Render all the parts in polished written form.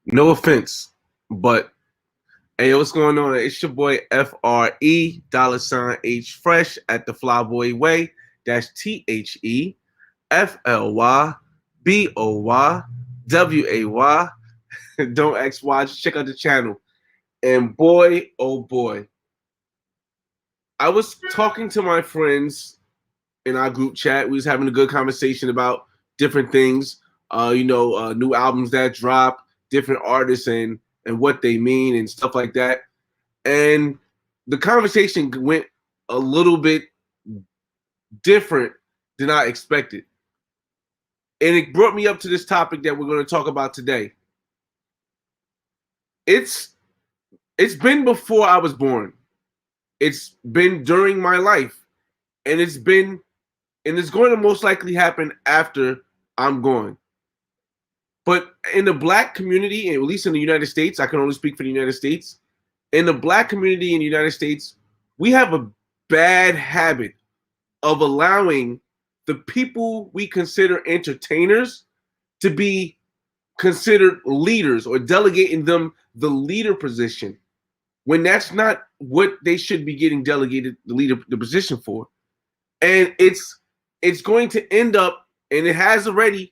No offense, but hey, what's going on? It's your boy FRE $H Fresh at the Flyboy Way. That's THEFLYBOYWAY. Don't X Y. Just check out the channel. And boy, oh boy, I was talking to my friends in our group chat. We was having a good conversation about different things. New albums that drop, different artists and what they mean and stuff like that. And the conversation went a little bit different than I expected. And it brought me up to this topic that we're going to talk about today. It's been before I was born. It's been during my life. And it's going to most likely happen after I'm gone. But in the Black community, at least in the United States, I can only speak for the United States. In the Black community in the United States, we have a bad habit of allowing the people we consider entertainers to be considered leaders or delegating them the leader position when that's not what they should be getting delegated the position for. And it's going to end up, and it has already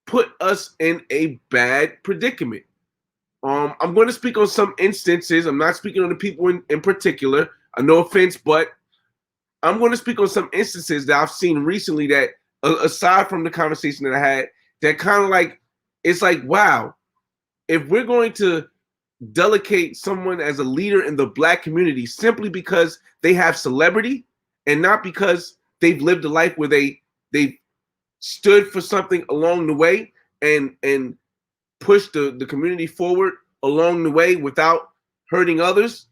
put us in a bad predicament. I'm going to speak on some instances. I'm not speaking on the people in particular. No offense, but I'm going to speak on some instances that I've seen recently that, aside from the conversation that I had, that kind of like, it's like, wow, if we're going to delegate someone as a leader in the Black community simply because they have celebrity and not because they've lived a life where they've stood for something along the way and pushed the community forward along the way without hurting others,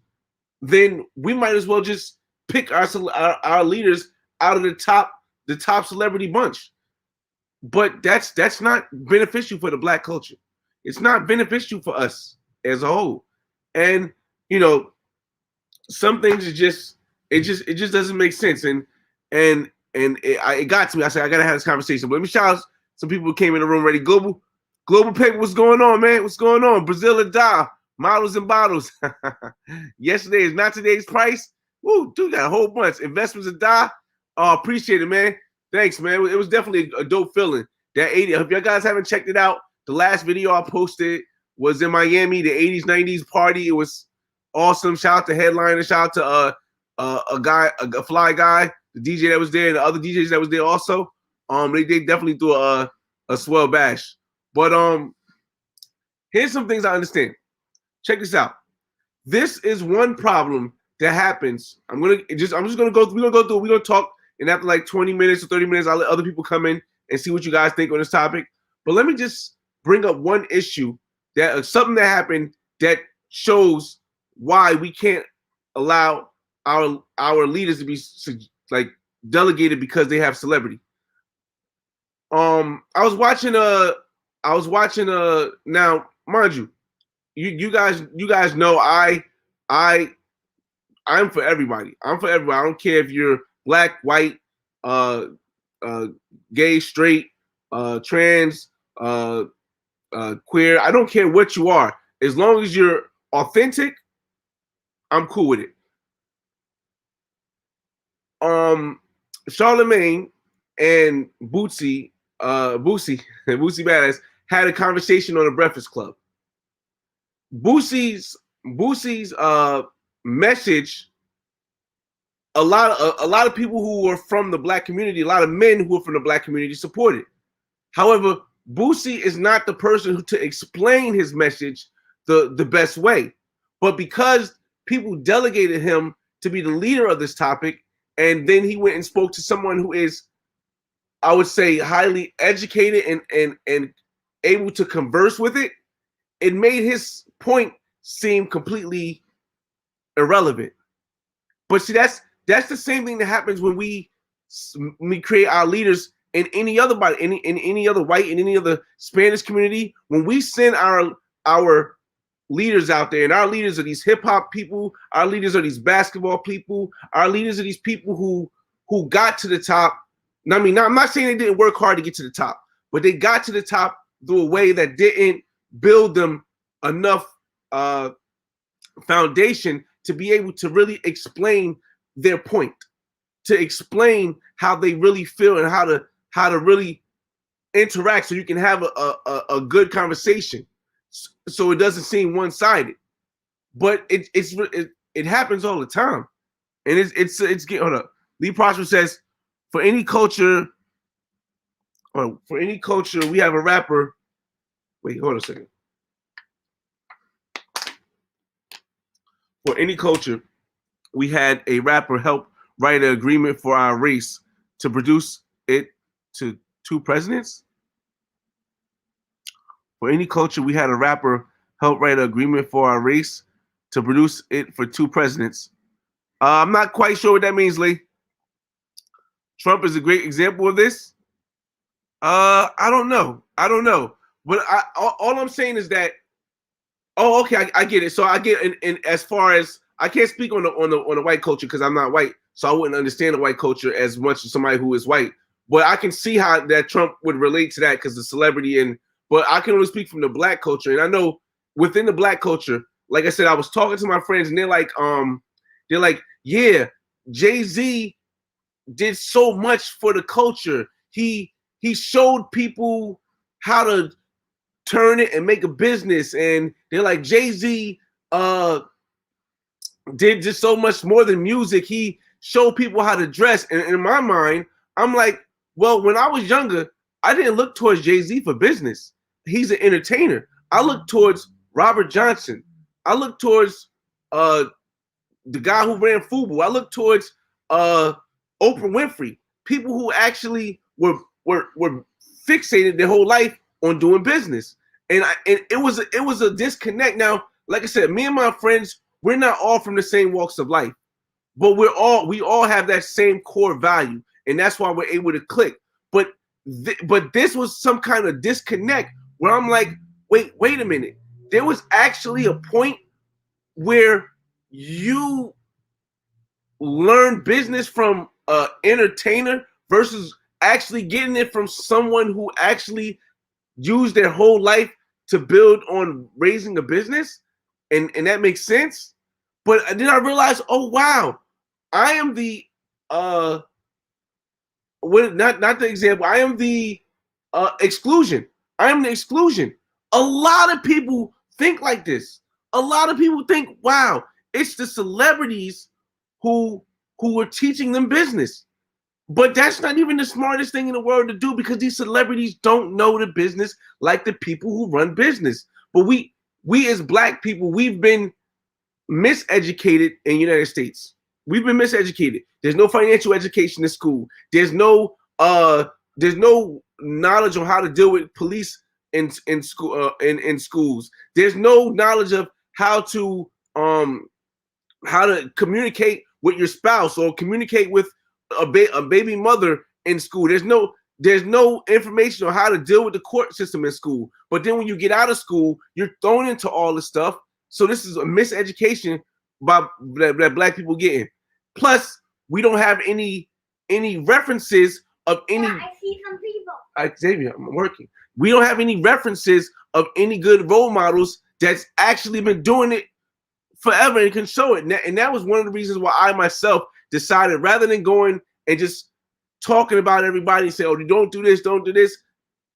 then we might as well just pick our leaders out of the top celebrity bunch. But that's not beneficial for the Black culture. It's not beneficial for us as a whole. And some things it just doesn't make sense. And it got to me. I said I gotta have this conversation. But let me shout out some people who came in the room ready. Global Paper, what's going on, man? What's going on? Brazil and Da, models and bottles. Yesterday is not today's price. Woo, dude, got a whole bunch. Investments and Da. Oh, appreciate it, man. Thanks, man. It was definitely a dope feeling. That 80. If you guys haven't checked it out, the last video I posted was in Miami, the 80s, 90s party. It was awesome. Shout out to Headliner. Shout out to a fly guy, the DJ that was there, and the other DJs that was there also. They definitely threw a swell bash. But here's some things I understand. Check this out. This is one problem that happens. We're gonna go through. We're gonna talk, and after like 20 minutes or 30 minutes, I'll let other people come in and see what you guys think on this topic. But let me just bring up one issue that something that happened that shows why we can't allow our leaders to be like delegated because they have celebrity. I was watching now, mind you, you guys know I'm for everybody. I'm for everybody. I don't care if you're Black, white, gay, straight, trans, queer. I don't care what you are. As long as you're authentic, I'm cool with it. Charlemagne and Bootsy Badass had a conversation on the Breakfast Club. Boosie's message, a lot of people who are from the Black community, a lot of men who are from the Black community support it. However, Boosie is not the person to explain his message the best way. But because people delegated him to be the leader of this topic, and then he went and spoke to someone who is, I would say, highly educated and able to converse with it, it made his point seem completely irrelevant. But see, that's the same thing that happens when we create our leaders in any other body, in any other white, in any other Spanish community. When we send our leaders out there, and our leaders are these hip hop people, our leaders are these basketball people, our leaders are these people who got to the top. I mean, I'm not saying they didn't work hard to get to the top, but they got to the top through a way that didn't build them enough foundation to be able to really explain their point, to explain how they really feel and how to really interact, so you can have a good conversation, so it doesn't seem one-sided. But it happens all the time, and it's getting. Hold up. Lee Prosper says, for any culture, we have a rapper. Wait, hold on a second. For any culture, we had a rapper help write an agreement for our race to produce it to 2 presidents. For any culture, we had a rapper help write an agreement for our race to produce it for 2 presidents. I'm not quite sure what that means, Lee. Trump is a great example of this. I don't know. But all I'm saying is that. Oh, okay, I get it. So I get in as far as I can't speak on the white culture because I'm not white, so I wouldn't understand the white culture as much as somebody who is white. But I can see how that Trump would relate to that because the celebrity but I can only speak from the black culture, and I know within the black culture, like I said, I was talking to my friends, and they're like, yeah, Jay-Z did so much for the culture. He showed people how to turn it and make a business, and they're like, Jay-Z did just so much more than music. He showed people how to dress, and in my mind, I'm like, well, when I was younger, I didn't look towards Jay-Z for business. He's an entertainer. I look towards Robert Johnson. I look towards the guy who ran FUBU. I look towards Oprah Winfrey. People who actually were fixated their whole life on doing business. And it was a disconnect. Now, like I said, me and my friends, we're not all from the same walks of life, but we all have that same core value, and that's why we're able to click. But this was some kind of disconnect where I'm like, wait a minute. There was actually a point where you learn business from an entertainer versus actually getting it from someone who actually used their whole life to build on raising a business, and that makes sense. But then I realized, oh wow, I am the not the example. I am the exclusion. I am the exclusion. A lot of people think like this. A lot of people think, wow, it's the celebrities who are teaching them business. But that's not even the smartest thing in the world to do, because these celebrities don't know the business like the people who run business. But we as black people, we've been miseducated in the United States. We've been miseducated. There's no financial education in school. There's no knowledge on how to deal with police in school in schools. There's no knowledge of how to communicate with your spouse or communicate with a baby mother in school. There's no information on how to deal with the court system in school. But then when you get out of school, you're thrown into all this stuff. So this is a miseducation that black people getting. Plus, we don't have any references of any. Yeah, I see some people. Xavier, I'm working. We don't have any references of any good role models that's actually been doing it forever and can show it. And that was one of the reasons why I myself decided, rather than going and just talking about everybody and say, oh, don't do this, don't do this.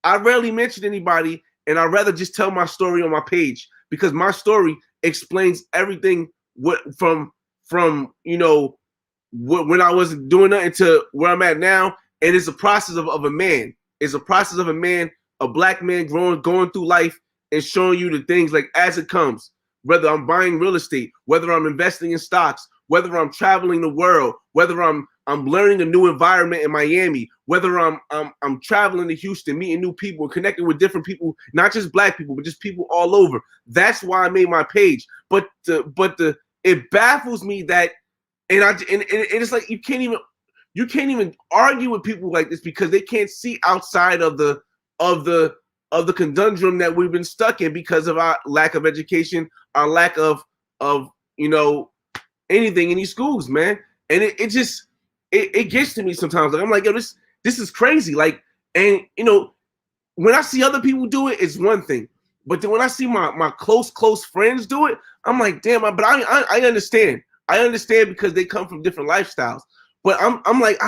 I rarely mention anybody, and I'd rather just tell my story on my page, because my story explains everything from when I wasn't doing nothing to where I'm at now. And it's a process of a man. It's a process of a man, a black man going through life and showing you the things like as it comes. Whether I'm buying real estate, whether I'm investing in stocks, whether I'm traveling the world, whether I'm learning a new environment in Miami, whether I'm traveling to Houston, meeting new people, connecting with different people, not just black people, but just people all over. That's why I made my page. But it baffles me that, and it's like you can't even argue with people like this, because they can't see outside of the conundrum that we've been stuck in because of our lack of education, our lack of anything in these schools, man. And it gets to me sometimes. Like I'm like, yo, this is crazy. Like, and when I see other people do it, it's one thing. But then when I see my close friends do it, I'm like, damn. But I understand. I understand because they come from different lifestyles. But I'm like,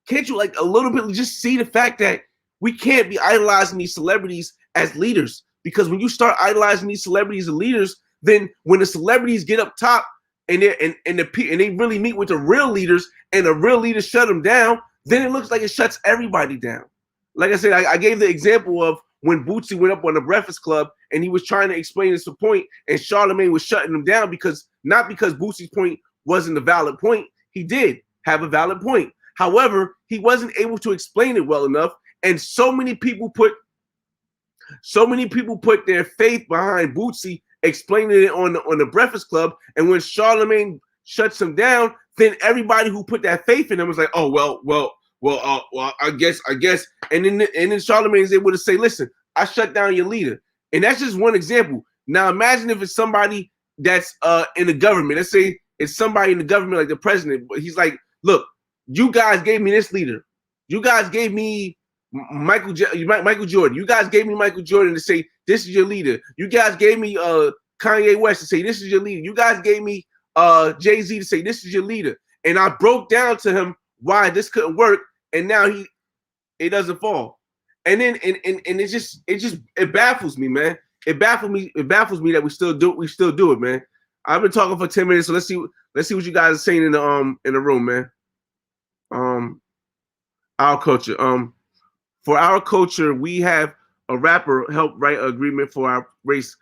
can't you like a little bit just see the fact that we can't be idolizing these celebrities as leaders? Because when you start idolizing these celebrities as leaders, then when the celebrities get up top and they really meet with the real leaders and the real leaders shut them down, then it looks like it shuts everybody down. Like I said, I gave the example of when Bootsy went up on the Breakfast Club and he was trying to explain his point, and Charlemagne was shutting him down not because Bootsy's point wasn't a valid point. He did have a valid point. However, he wasn't able to explain it well enough, and so many people put their faith behind Bootsy explaining it on the Breakfast Club, and when Charlemagne shuts him down, then everybody who put that faith in him was like, oh well, I guess, and then Charlemagne is able to say, listen, I shut down your leader, and that's just one example. Now imagine if it's somebody that's in the government. Let's say it's somebody in the government like the president, but he's like, look, you guys gave me this leader, you guys gave me Michael Jordan, you guys gave me Michael Jordan to say this is your leader, you guys gave me Kanye West to say this is your leader, you guys gave me Jay-Z to say this is your leader, and I broke down to him why this couldn't work, and now it doesn't fall. And then and it baffles me, man. It baffles me that we still do it, man. I've been talking for 10 minutes, so let's see what you guys are saying in the room, man. Our culture. For our culture, we have a rapper help write an agreement for our race.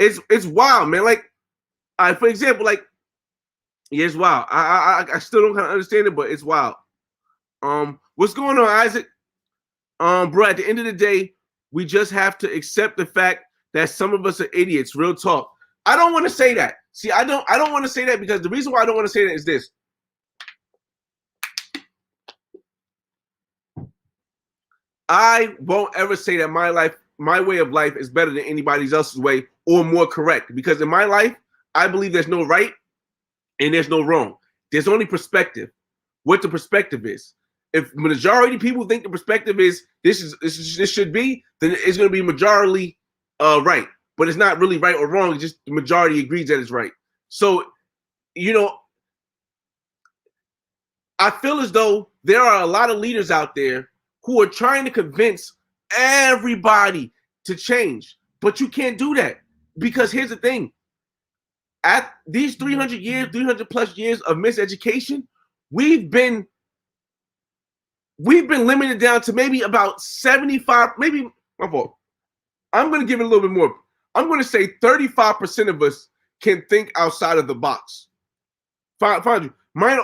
It's wild, man. Like, for example, like, yeah, it's wild. I still don't kind of understand it, but it's wild. What's going on, Isaac? Bro, at the end of the day, we just have to accept the fact that some of us are idiots. Real talk. I don't want to say that. See, I don't want to say that because the reason why I don't want to say that is this. I won't ever say that my way of life is better than anybody else's way or more correct, because in my life, I believe there's no right and there's no wrong. There's only perspective. What the perspective is. If majority of people think the perspective is this should be, then it's going to be majority right. But it's not really right or wrong. It's just the majority agrees that it's right. So, I feel as though there are a lot of leaders out there who are trying to convince everybody to change. But you can't do that, because here's the thing. At these 300 plus years of miseducation, we've been limited down to maybe about 75, maybe, my fault. I'm going to give it a little bit more. I'm going to say 35% of us can think outside of the box. Find you.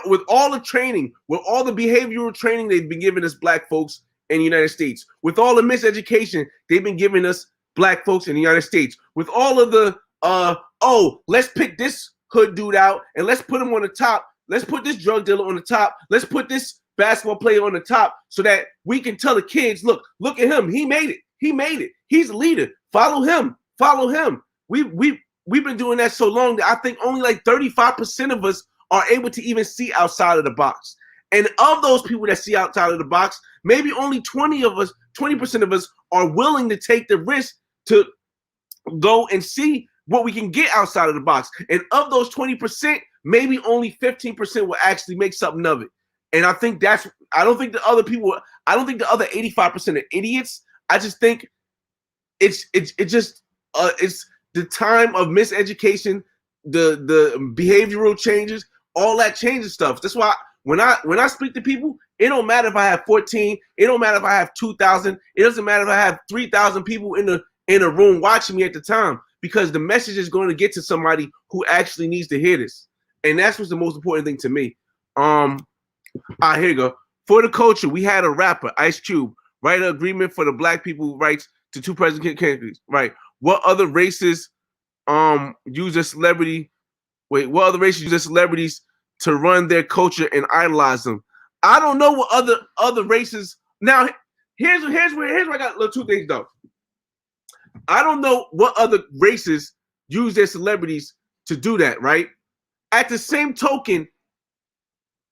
With all the training, with all the behavioral training they've been giving us black folks in the United States, with all the miseducation they've been giving us black folks in the United States, with all of the, let's pick this hood dude out and let's put him on the top. Let's put this drug dealer on the top. Let's put this basketball player on the top so that we can tell the kids, look at him. He made it. He's a leader. Follow him. We've been doing that so long that I think only like 35% of us are able to even see outside of the box. And of those people that see outside of the box, maybe only 20% of us are willing to take the risk to go and see what we can get outside of the box. And of those 20%, maybe only 15% will actually make something of it. And I think I don't think the other 85% are idiots. I just think it's the time of miseducation, the behavioral changes, all that changes stuff. That's why when I speak to people, it don't matter if I have 14, it don't matter if I have 2,000, it doesn't matter if I have 3,000 people in a room watching me at the time, because the message is going to get to somebody who actually needs to hear this. And that's what's the most important thing to me. All right, here you go. For the culture, we had a rapper, Ice Cube, write an agreement for the black people rights to 2 president candidates. Right. What other races use a celebrity? Wait, what other races use their celebrities to run their culture and idolize them? I don't know what other races. Now, here's where I got two things though. I don't know what other races use their celebrities to do that, right? At the same token,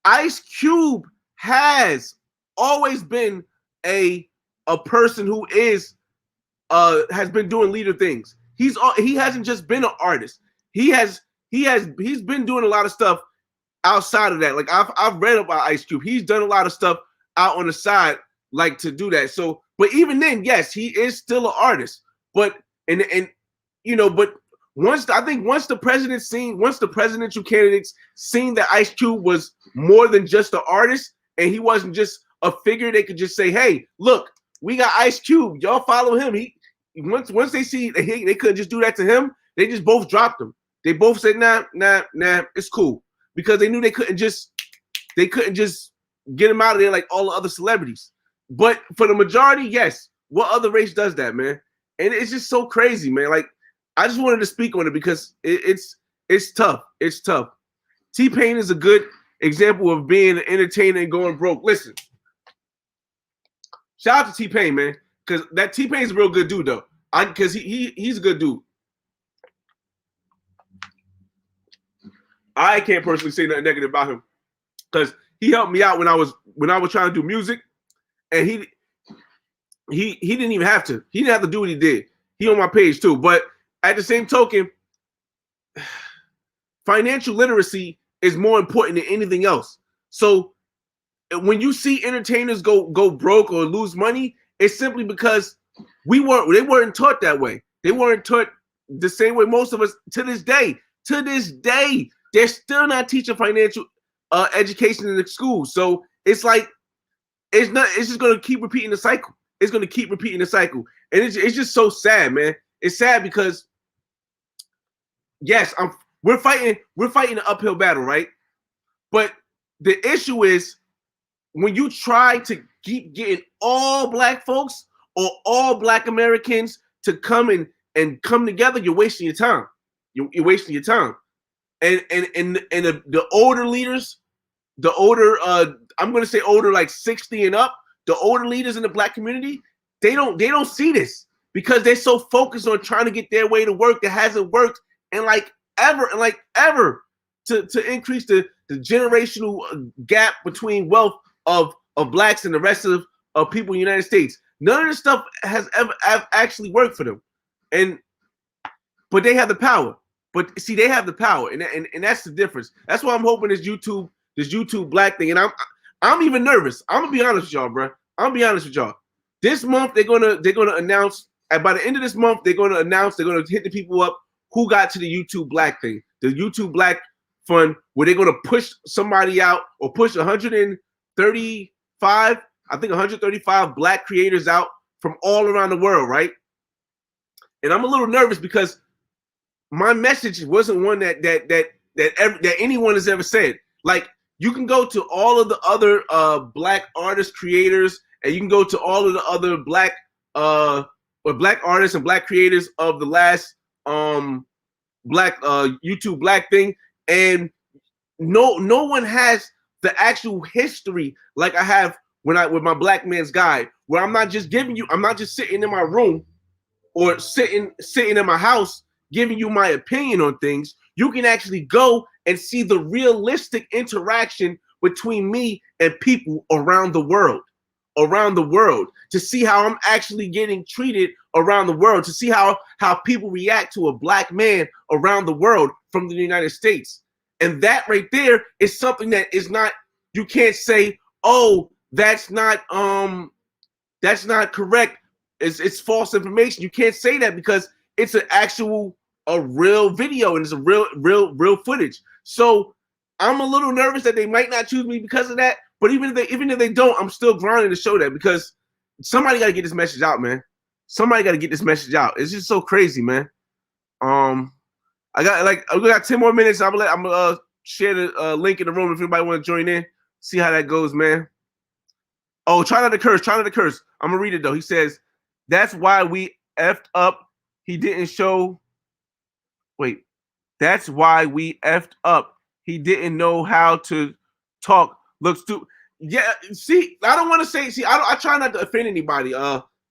Ice Cube has always been a person who is has been doing leader things. He hasn't just been an artist. He's been doing a lot of stuff outside of that. Like I've read about Ice Cube. He's done a lot of stuff out on the side, like to do that. So, but even then, yes, he is still an artist. But and but once the presidential candidates seen that Ice Cube was more than just an artist, and he wasn't just a figure they could just say, hey, look, we got Ice Cube, y'all follow him. Once they see they couldn't just do that to him, they just both dropped him. They both said, nah, it's cool. Because they knew they couldn't just get him out of there like all the other celebrities. But for the majority, yes. What other race does that, man? And it's just so crazy, man. Like, I just wanted to speak on it because it's tough. It's tough. T-Pain is a good example of being an entertainer and going broke. Listen, shout out to T-Pain, man, because that T-Pain's a real good dude, though. Because he's a good dude. I can't personally say nothing negative about him because he helped me out when I was trying to do music, and he didn't even have to. He didn't have to do what he did. He on my page too. But at the same token, financial literacy is more important than anything else. So when you see entertainers go broke or lose money, it's simply because they weren't taught that way. They weren't taught the same way most of us to this day. To this day, they're still not teaching financial education in the schools. So it's like it's just going to keep repeating the cycle. It's going to keep repeating the cycle, and it's just so sad, man. It's sad because yes, we're fighting an uphill battle, right? But the issue is when you try to keep getting all black folks or all black Americans to come and come together, you're wasting your time. You're wasting your time. And the older leaders, the older I'm gonna say older, like 60 and up, the older leaders in the black community, they don't see this because they're so focused on trying to get their way to work that hasn't worked and like ever to increase the generational gap between wealth of blacks and the rest of people in the United States. None of this stuff has ever actually worked for them, but they have the power. But see, they have the power, and that's the difference. That's why I'm hoping this YouTube black thing, and I'm even nervous. I'm gonna be honest with y'all, bro. I'm gonna be honest with y'all. This month they're gonna announce. And by the end of this month, they're gonna hit the people up who got to the YouTube black thing, the YouTube black fund, where they're gonna push somebody out or push 135 black creators out from all around the world, right? And I'm a little nervous because my message wasn't one that anyone has ever said. Like, you can go to all of the other black artist creators, and you can go to all of the other black artists and black creators of the last black YouTube black thing, and no one has the actual history like I have with my Black Man's Guide, where I'm not just sitting in my room or sitting in my house giving you my opinion on things. You can actually go and see the realistic interaction between me and people around the world, to see how I'm actually getting treated around the world, to see how people react to a black man around the world from the United States. And that right there is something that is not, you can't say, oh, that's not correct. It's false information. You can't say that because it's a real video and it's a real footage. So I'm a little nervous that they might not choose me because of that. But even if they don't, I'm still grinding to show that, because somebody got to get this message out, man. Somebody got to get this message out. It's just so crazy, man. We got 10 more minutes. I'm gonna share the link in the room if anybody want to join in. See how that goes, man. Oh, try not to curse. I'm gonna read it though. He says, "That's why we effed up. He didn't show. Wait, that's why we effed up. He didn't know how to talk. Looks stupid." Yeah, see, I don't want to say. See, I try not to offend anybody.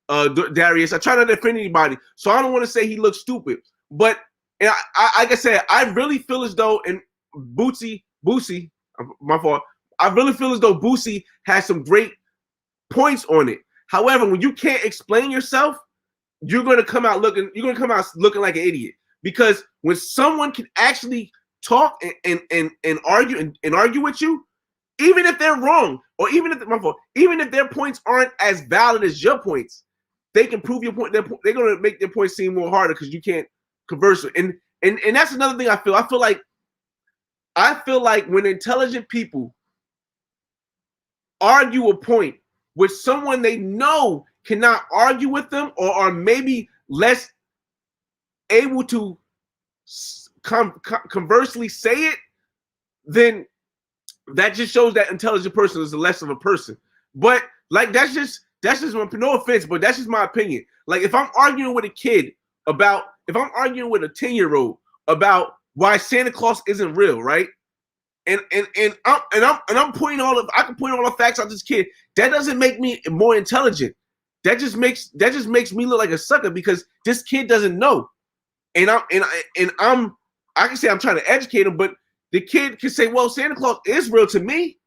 Darius, I try not to offend anybody, so I don't want to say he looks stupid. But and like I said, I really feel as though, and Boosie, my fault. I really feel as though Boosie has some great points on it. However, when you can't explain yourself, you're gonna come out looking like an idiot. Because when someone can actually talk and argue with you, even if they're wrong, or even if their points aren't as valid as your points, they can prove your point. They're gonna make their points seem more harder because you can't converse with. And that's another thing I feel. I feel like when intelligent people argue a point with someone they know cannot argue with them, or are maybe less able to conversely say it, then that just shows that intelligent person is less of a person. But like that's just no offense, but that's just my opinion. Like if I'm arguing with a 10-year-old about why Santa Claus isn't real, right? And I'm pointing I can point all the facts out this kid. That doesn't make me more intelligent. That just makes me look like a sucker because this kid doesn't know. And I can say I'm trying to educate him, but the kid can say, well, Santa Claus is real to me.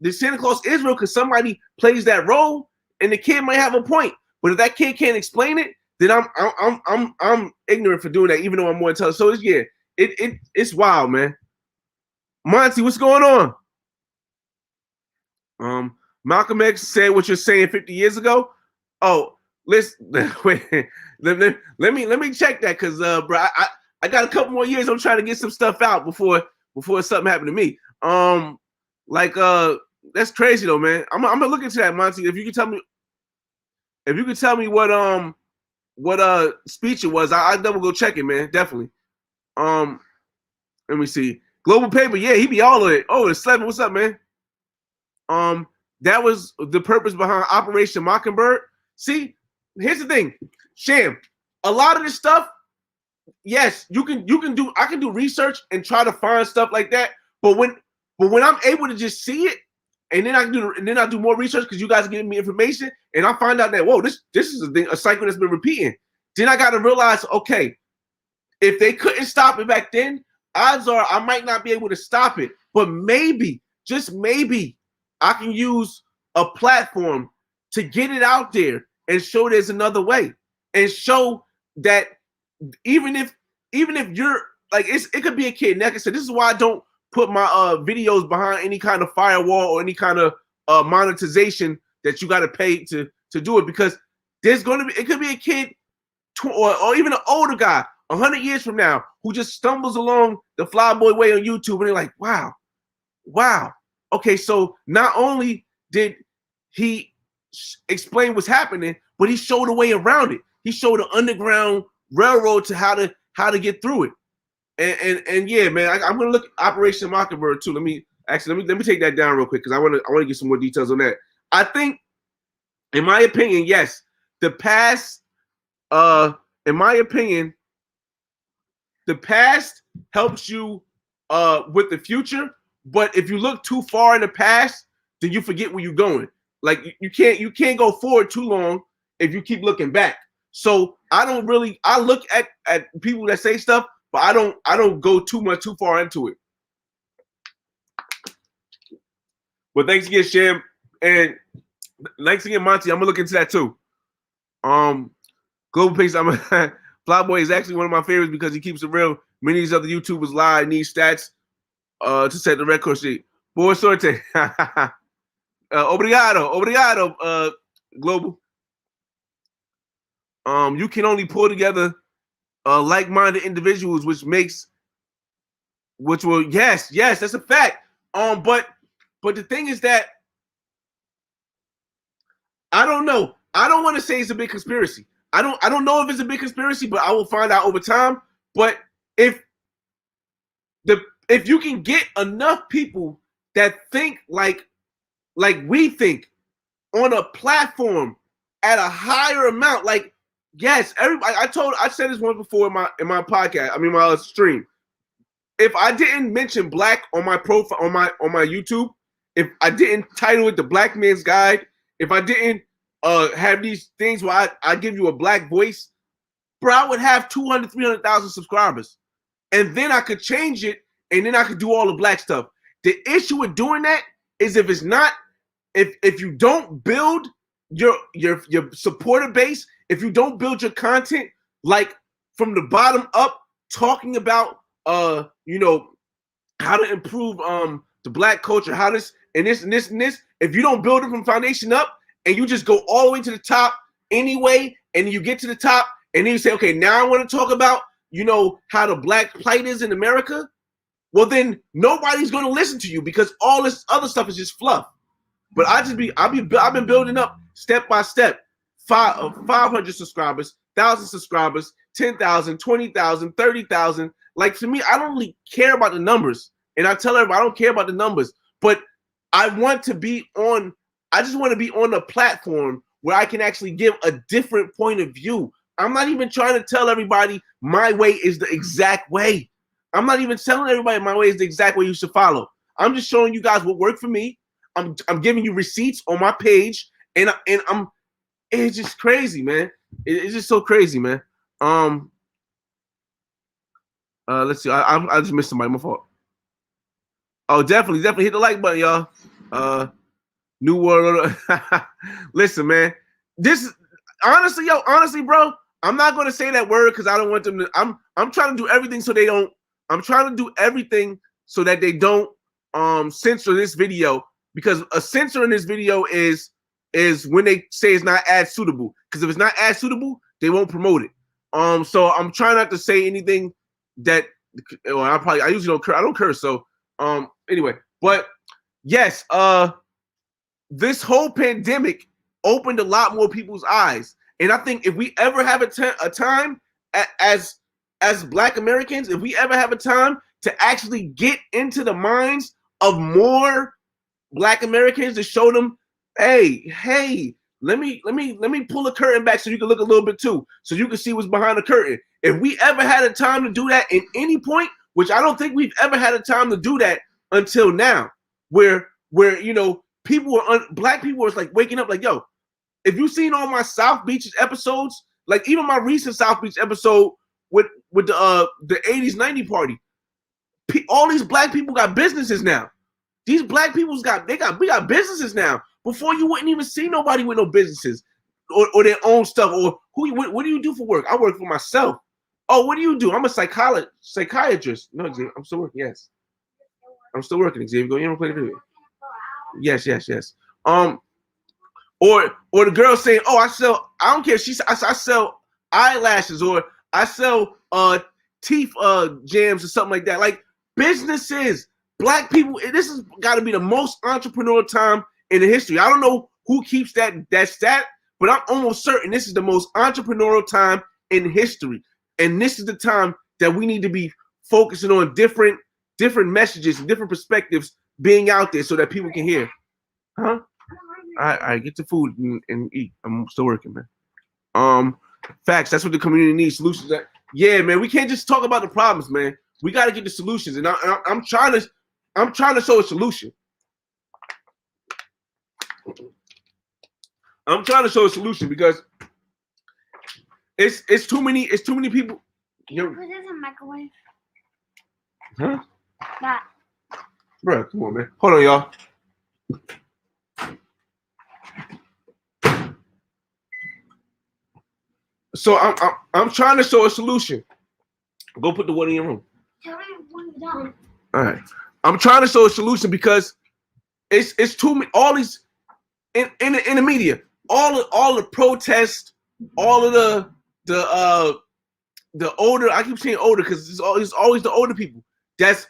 The Santa Claus is real because somebody plays that role, and the kid might have a point. But if that kid can't explain it, then I'm ignorant for doing that, even though I'm more intelligent. So it's wild, man. Monty, what's going on? Malcolm X said what you're saying 50 years ago. Oh, listen, wait, let me check that because bro, I got a couple more years. I'm trying to get some stuff out before something happened to me. That's crazy though, man. I'm gonna look into that, Monty. If you could tell me what speech it was, I double go check it, man. Definitely. Let me see. Global Paper, yeah, he be all of it. Oh, it's Slevin. What's up, man? That was the purpose behind Operation Mockingbird. See, here's the thing, Sham. A lot of this stuff, yes, you can do. I can do research and try to find stuff like that. But when I'm able to just see it, and then I do more research because you guys are giving me information, and I find out that whoa, this is a cycle that's been repeating. Then I got to realize, okay, if they couldn't stop it back then, odds are I might not be able to stop it. But maybe, just maybe, I can use a platform to get it out there and show there's another way, and show that even if you're like it could be a kid. Like I said, this is why I don't put my videos behind any kind of firewall or any kind of monetization that you got to pay to do it, because it could be a kid or even an older guy 100 years from now who just stumbles along the Flyboy way on YouTube and they're like, wow. Okay, so not only did he explain what's happening, but he showed a way around it. He showed an underground railroad to how to get through it. And yeah, man, I'm gonna look at Operation Mockingbird too. Let me take that down real quick because I want to get some more details on that. I think, in my opinion, yes, the past. In my opinion, the past helps you with the future. But if you look too far in the past, then you forget where you're going. Like you can't go forward too long if you keep looking back. So I look at people that say stuff, but I don't go too far into it. But thanks again, Sham, and thanks again, Monty. I'm gonna look into that too. Global Pace, Flyboy is actually one of my favorites because he keeps it real. Many of these other YouTubers lie, need stats to set the record sheet. Boa sorte. Obrigado, Global. You can only pull together like-minded individuals, yes, that's a fact. But the thing is that I don't know. I don't want to say it's a big conspiracy. I don't know if it's a big conspiracy, but I will find out over time. But if you can get enough people that think like we think on a platform at a higher amount, like yes, everybody. I said this once before in my podcast. My stream. If I didn't mention black on my profile on my YouTube, if I didn't title it the Black Man's Guide, if I didn't have these things where I give you a black voice, bro, I would have 200, 300,000 subscribers. And then I could change it, and then I could do all the black stuff. The issue with doing that is if you don't build your supporter base, if you don't build your content like from the bottom up, talking about you know, how to improve the black culture, how this and this and this and this. If you don't build it from foundation up and you just go all the way to the top anyway, and you get to the top and then you say, okay, now I want to talk about, you know, how the black plight is in America, well then nobody's going to listen to you because all this other stuff is just fluff. But I've been building up step by step. 500 subscribers, 1,000 subscribers, 10,000, 20,000, 30,000. Like, to me, I don't really care about the numbers. And I tell everybody I don't care about the numbers. But I want to be on, I just want to be on a platform where I can actually give a different point of view. I'm not even trying to tell everybody my way is the exact way. I'm not even telling everybody my way is the exact way you should follow. I'm just showing you guys what worked for me. I'm giving you receipts on my page, and it's just crazy, man. It's just so crazy, man. Let's see. I just missed somebody. My fault. Oh, definitely hit the like button, y'all. New world. Listen, man. This honestly, bro. I'm not gonna say that word because I don't want them to. I'm trying to do everything so they don't. I'm trying to do everything so that they don't censor this video, because a censor in this video is when they say it's not ad suitable. Because if it's not ad suitable, they won't promote it. So I'm trying not to say anything that. Well, I usually don't curse. I don't curse. So anyway, but yes, this whole pandemic opened a lot more people's eyes, and I think if we ever have a time as Black Americans, if we ever have a time to actually get into the minds of more Black Americans to show them, hey, let me pull the curtain back so you can look a little bit too, so you can see what's behind the curtain. If we ever had a time to do that in any point, which I don't think we've ever had a time to do that until now, where you know, Black people was like waking up like, yo, if you've seen all my South Beach episodes, like even my recent South Beach episode with the 80s 90s party, all these Black people got businesses now. These Black people's we got businesses now. Before, you wouldn't even see nobody with no businesses or their own stuff. Or what do you do for work? I work for myself. Oh, what do you do? I'm a psychiatrist. No, Xavier, I'm still working. Yes, I'm still working. Xavier, go. You don't play the video. Yes. Or the girl saying, oh, I don't care. I sell eyelashes, or I sell teeth jams or something like that. Like, businesses, Black people, this has got to be the most entrepreneurial time in the history. I don't know who keeps that stat, but I'm almost certain this is the most entrepreneurial time in history. And this is the time that we need to be focusing on different messages and different perspectives being out there so that people can hear. Huh? I get the food and eat. I'm still working, man. Facts. That's what the community needs. Solutions. Yeah, man. We can't just talk about the problems, man. We got to get the solutions, and I'm trying to show a solution. I'm trying to show a solution because it's too many people. Put this in the microwave. Huh? That. Bro, come on, man. Hold on, y'all. So I'm trying to show a solution. Go put the water in your room. Tell me when you're done. All right. I'm trying to show a solution because it's too many. All these in the media, all the protests, all of the older. I keep saying older because it's always the older people that's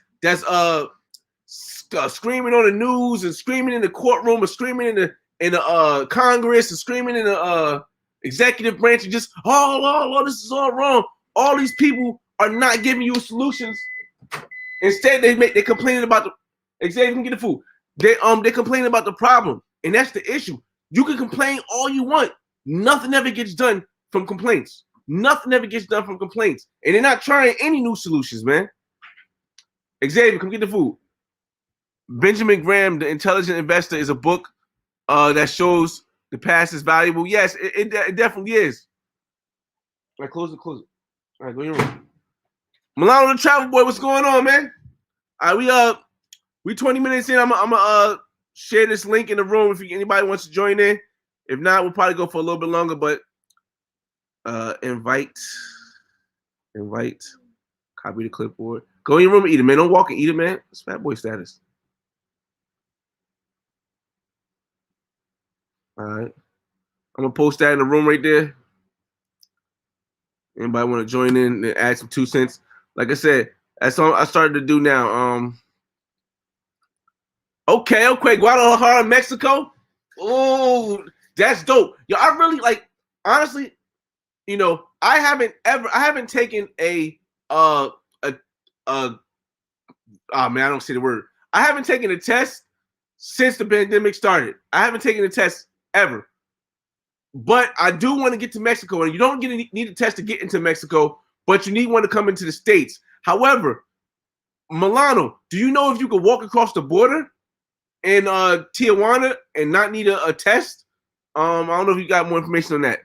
screaming on the news and screaming in the courtroom and screaming in the Congress and screaming in the executive branch and just this is all wrong. All these people are not giving you solutions. Instead, they complaining about the Xavier can get the food. They complaining about the problem, and that's the issue. You can complain all you want. Nothing ever gets done from complaints. Nothing ever gets done from complaints, and they're not trying any new solutions, man. Xavier, come get the food. Benjamin Graham, The Intelligent Investor, is a book that shows the past is valuable. Yes, it definitely is. All right, close it. All right, go in your room. Milano the Travel Boy, what's going on, man? All right, we 20 minutes in. I'm gonna share this link in the room if anybody wants to join in. If not, we'll probably go for a little bit longer. But Invite. Copy the clipboard. Go in your room and eat it, man. Don't walk and eat it, man. It's fat boy status. All right. I'm gonna post that in the room right there. Anybody want to join in and add some 2 cents? Like I said, that's all I started to do now. Okay, Guadalajara, Mexico. Oh, that's dope. Yo, I really like. Honestly, I haven't taken a oh man, I don't see the word. I haven't taken a test since the pandemic started. I haven't taken a test ever. But I do want to get to Mexico, and you don't need a test to get into Mexico, but you need one to come into the States. However, Milano, do you know if you could walk across the border in Tijuana and not need a test? I don't know if you got more information on that.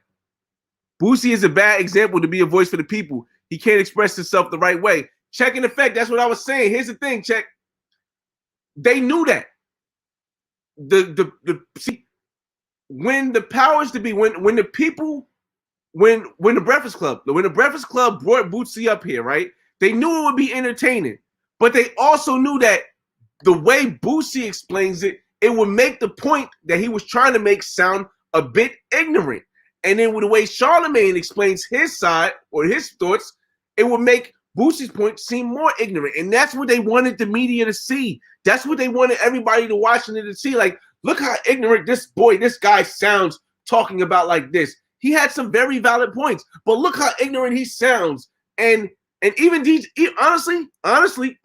Boosie is a bad example to be a voice for the people. He can't express himself the right way. Check in effect. That's what I was saying. Here's the thing, check. They knew that. See, when the powers to be, when the people, when the Breakfast Club brought Bootsy up here, right? They knew it would be entertaining, but they also knew that the way Bootsy explains it, it would make the point that he was trying to make sound a bit ignorant. And then with the way Charlemagne explains his side or his thoughts, it would make Boosie's point seem more ignorant. And that's what they wanted the media to see. That's what they wanted everybody to watch and to see. Like, look how ignorant this guy sounds talking about like this. He had some very valid points, but look how ignorant he sounds. And even DJ, honestly,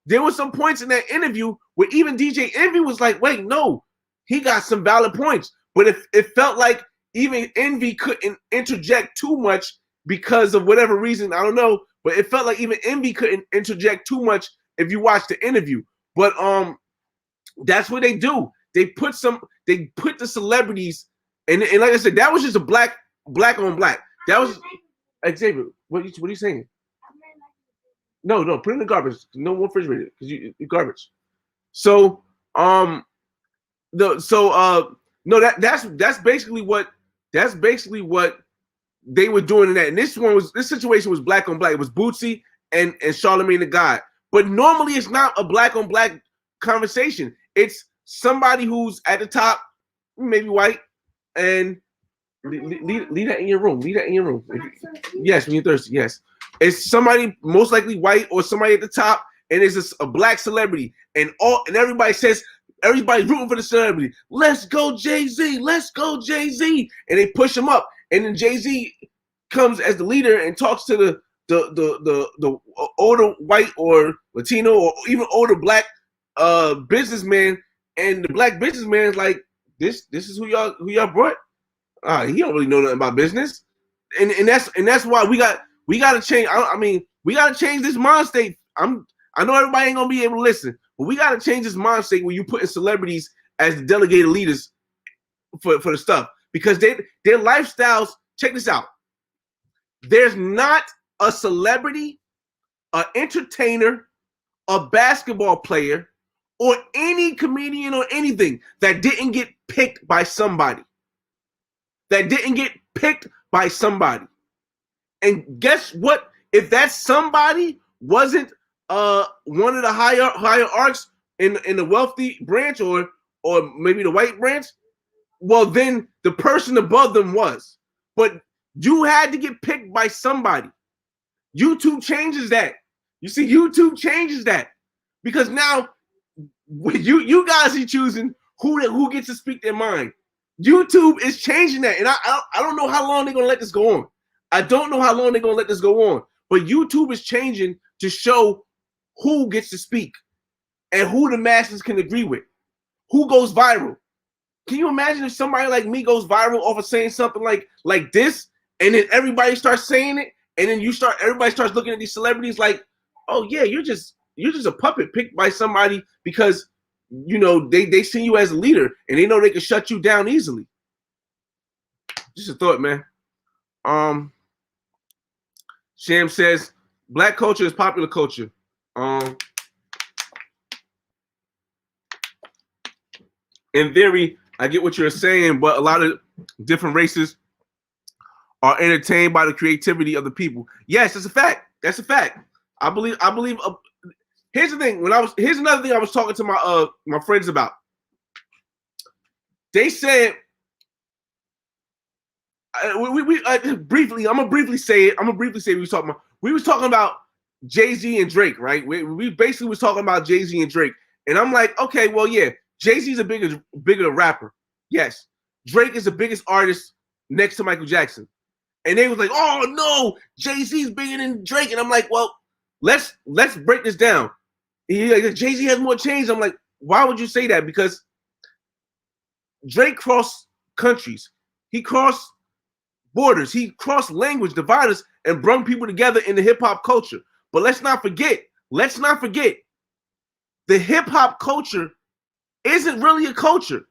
there were some points in that interview where even DJ Envy was like, wait, no, he got some valid points. But it felt like even Envy couldn't interject too much because of whatever reason, I don't know. But it felt like even Envy couldn't interject too much if you watch the interview. But that's what they do. They put the celebrities, and like I said, that was just a black on black. That was Xavier. What are you saying? No, put it in the garbage. No more refrigerator because you garbage. So no, that's basically what they were doing in that. And this situation was black on black. It was Bootsy and Charlemagne the God. But normally it's not a black on black conversation. It's somebody who's at the top, maybe white, and leave that in your room. Leave that in your room. Yes, when you're thirsty. Yes, it's somebody most likely white or somebody at the top, and it's a black celebrity, and everybody's rooting for the celebrity. Let's go Jay-Z. Let's go Jay-Z, and they push him up, and then Jay-Z comes as the leader and talks to the older white or Latino or even older black businessman, and the black businessman is like, this is who y'all brought. He don't really know nothing about business, and that's why we got to change. I mean, we got to change this mind state. I know everybody ain't gonna be able to listen, but we got to change this mind state where you putting celebrities as the delegated leaders for the stuff, because their lifestyles. Check this out. There's not a celebrity, an entertainer, a basketball player, or any comedian or anything that didn't get picked by somebody. And guess what? If that somebody wasn't one of the higher arcs in the wealthy branch or maybe the white branch, well, then the person above them was. But you had to get picked by somebody. YouTube changes that. You see, YouTube changes that, because now you guys are choosing who gets to speak their mind. YouTube is changing that, and I don't know how long they're gonna let this go on. But YouTube is changing to show who gets to speak and who the masses can agree with, who goes viral. Can you imagine if somebody like me goes viral off of saying something like this, and then everybody starts saying it, and then everybody starts looking at these celebrities like, oh yeah, you're just a puppet picked by somebody because they see you as a leader and they know they can shut you down easily. Just a thought, man. Sham says black culture is popular culture. In theory, I get what you're saying, but a lot of different races are entertained by the creativity of the people. Yes, that's a fact. That's a fact. I believe. Here's the thing. Here's another thing I was talking to my friends about. They said briefly. I'm gonna briefly say it. We was talking about Jay-Z and Drake, right? We basically was talking about Jay-Z and Drake, and I'm like, okay, well, yeah, Jay-Z's a bigger rapper. Yes, Drake is the biggest artist next to Michael Jackson. And they was like, oh no, Jay-Z's bigger than Drake. And I'm like, well, let's break this down. Like, Jay-Z has more change. I'm like, why would you say that? Because Drake crossed countries. He crossed borders. He crossed language dividers and brought people together in the hip-hop culture. But let's not forget, the hip-hop culture isn't really a culture.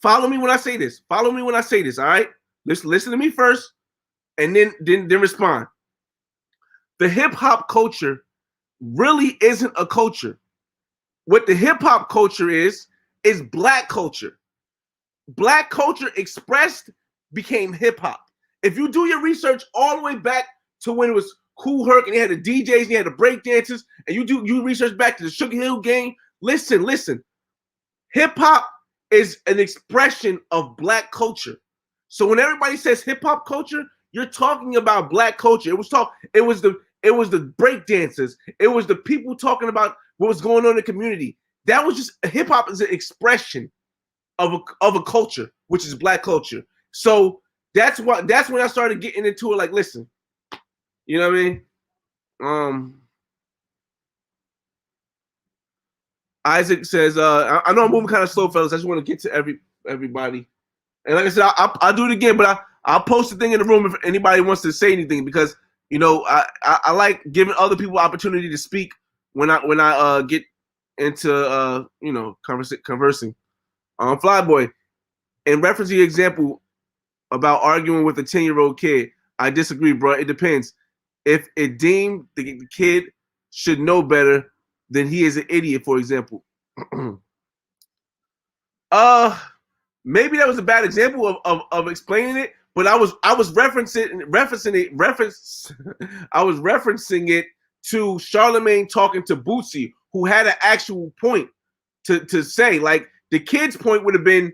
Follow me when I say this. All right? Listen to me first. And then respond. The hip hop culture really isn't a culture. What the hip hop culture is black culture. Black culture expressed became hip hop. If you do your research all the way back to when it was Kool Herc and they had the DJs and they had the break dancers, and you research back to the Sugar Hill Gang, listen. Hip hop is an expression of black culture. So when everybody says hip hop culture, you're talking about black culture. It was the break dancers. It was the people talking about what was going on in the community. That was just hip hop is an expression of a culture, which is black culture. So that's when I started getting into it. Like, listen, you know what I mean? Isaac says, I know I'm moving kind of slow, fellas. I just want to get to everybody. And like I said, I'll do it again, but I'll post the thing in the room if anybody wants to say anything, because I like giving other people opportunity to speak when I get into conversing. Flyboy, in reference to your example about arguing with a 10-year-old kid, I disagree, bro. It depends. If it deemed the kid should know better, then he is an idiot, for example. Maybe that was a bad example of explaining it, but I was referencing it to Charlemagne talking to Bootsy, who had an actual point to say. Like, the kid's point would have been,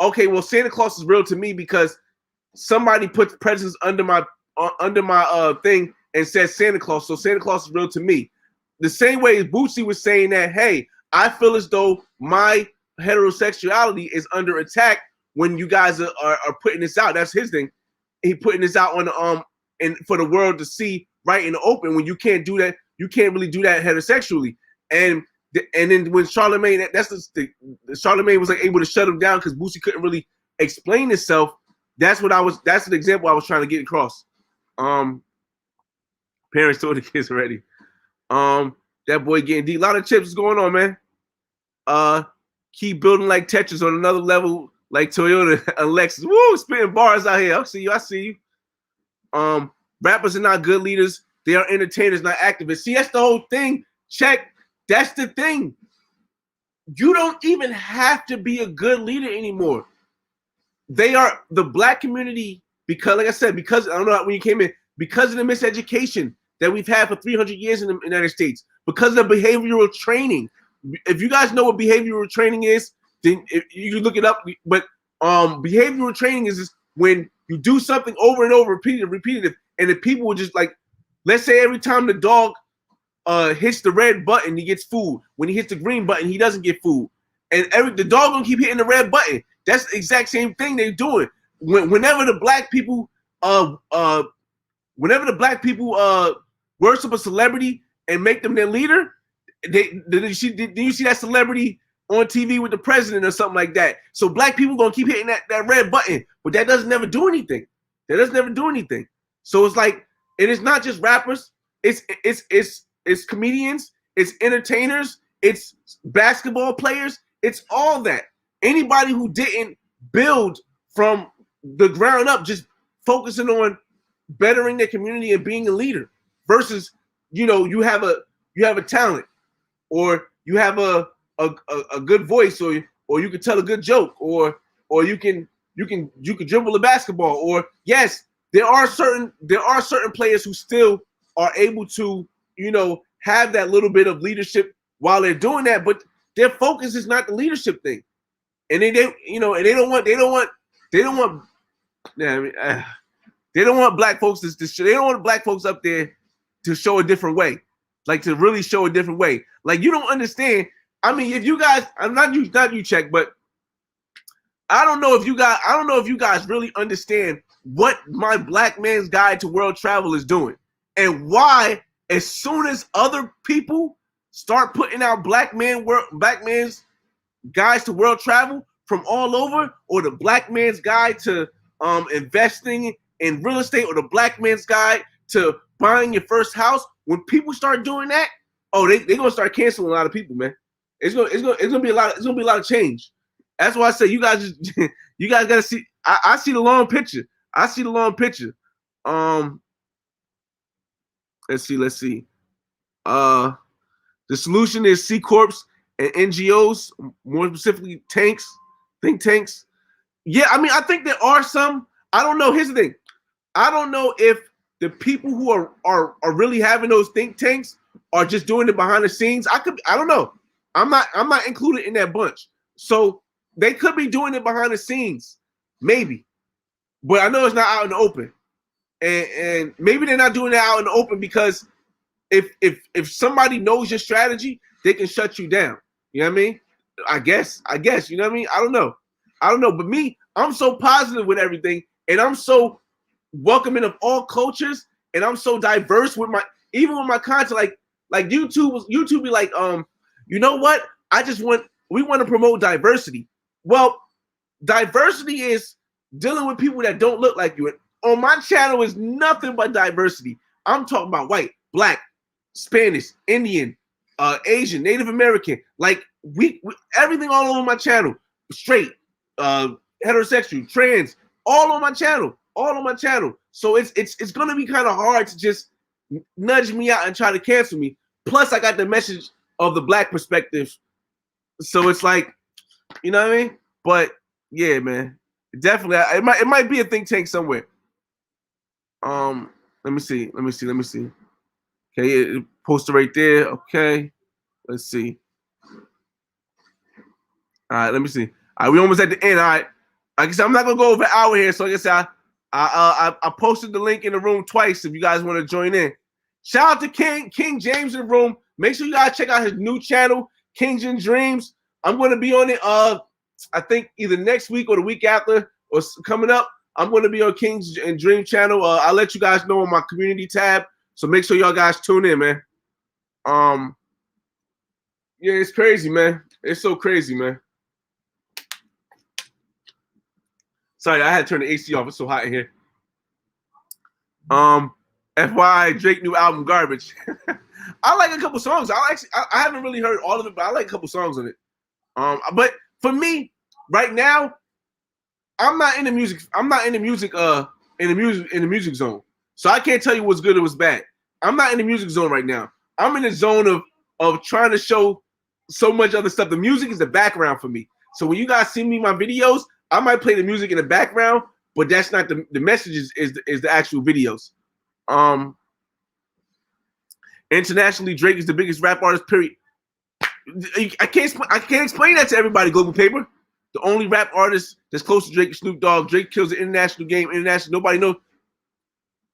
okay, well, Santa Claus is real to me because somebody puts presents under my thing and says Santa Claus, so Santa Claus is real to me. The same way as Bootsy was saying that, hey, I feel as though my heterosexuality is under attack when you guys are putting this out. That's his thing. He putting this out on and for the world to see right in the open, when you can't do that. You can't really do that heterosexually. And then when Charlemagne, Charlemagne was like able to shut him down because Bootsy couldn't really explain himself. That's an example I was trying to get across. Parents told the kids already. That boy getting deep. A lot of chips is going on, man. Keep building like Tetris on another level, like Toyota and Lexus. Woo, spitting bars out here. I see you. Rappers are not good leaders. They are entertainers, not activists. See, that's the whole thing. Check. That's the thing. You don't even have to be a good leader anymore. They are the black community, because, like I said, because I don't know when you came in, because of the miseducation that we've had for 300 years in the United States, because of the behavioral training. If you guys know what behavioral training is, then you can look it up. But behavioral training is just when you do something over and over, repetitive, and the people will just, like, let's say every time the dog hits the red button, he gets food. When he hits the green button, he doesn't get food. And the dog gonna keep hitting the red button. That's the exact same thing they're doing. Whenever the black people worship a celebrity and make them their leader, did you see that celebrity on TV with the president or something like that? So black people gonna keep hitting that red button, but that doesn't never do anything. So it's like, and it's not just rappers. It's comedians. It's entertainers. It's basketball players. It's all that. Anybody who didn't build from the ground up, just focusing on bettering their community and being a leader, versus you have a talent, or you have a good voice, or you can tell a good joke, or you can dribble a basketball, or yes, there are certain players who still are able to, have that little bit of leadership while they're doing that, but their focus is not the leadership thing, and they and they don't want yeah, I mean, they don't want black folks they don't want black folks up there to show a different way, like to really show a different way. Like, you don't understand. I mean, if you guys, I'm not you check, but I don't know if you guys really understand what my Black Man's Guide to World Travel is doing, and why as soon as other people start putting out Black Man's Guides to World Travel from all over, or the Black Man's Guide to investing in real estate, or the Black Man's Guide to buying your first house, when people start doing that, they're gonna start canceling a lot of people, man. It's gonna be a lot of change. That's why I say you guys gotta see. I see the long picture. Let's see. The solution is C Corps and NGOs, more specifically think tanks. Yeah, I mean, I think there are some. I don't know. Here's the thing. I don't know if the people who are really having those think tanks are just doing it behind the scenes. I don't know. I'm not included in that bunch. So they could be doing it behind the scenes, maybe. But I know it's not out in the open. And maybe they're not doing it out in the open because if somebody knows your strategy, they can shut you down. You know what I mean? I guess, you know what I mean? I don't know. But me, I'm so positive with everything, and I'm so welcoming of all cultures, and I'm so diverse with my content. Like YouTube be like, you know what? We want to promote diversity. Well, diversity is dealing with people that don't look like you. And on my channel is nothing but diversity. I'm talking about white, black, Spanish, Indian, Asian, Native American. Like we everything all over my channel. Straight, heterosexual, trans, all on my channel. So it's gonna be kind of hard to just nudge me out and try to cancel me. Plus, I got the message of the black perspective. So it's like, you know what I mean? But yeah, man, definitely, it might be a think tank somewhere. Let me see. Okay, it posted right there. Okay, let's see. All right, let me see. All right, we almost at the end. All right, like I said, I'm not gonna go over an hour here. So like I said, I posted the link in the room twice if you guys want to join in. Shout out to King James in the room. Make sure you guys check out his new channel, Kings and Dreams. I'm going to be on it. I think either next week or the week after, or coming up. I'm going to be on Kings and Dream channel. I'll let you guys know on my community tab. So make sure y'all guys tune in, man. Yeah, it's crazy, man. It's so crazy, man. Sorry, I had to turn the AC off. It's so hot in here. FYI, Drake new album Garbage. I like a couple songs. I haven't really heard all of it, but I like a couple songs on it. But for me, right now, I'm not in the music. I'm not in the music. In the music zone. So I can't tell you what's good or what's bad. I'm not in the music zone right now. I'm in the zone of trying to show so much other stuff. The music is the background for me. So when you guys see me my videos, I might play the music in the background, but that's not the message is the actual videos. Internationally, Drake is the biggest rap artist. Period. I can't explain that to everybody. Global Paper, the only rap artist that's close to Drake is Snoop Dogg. Drake kills the international game. International, nobody knows.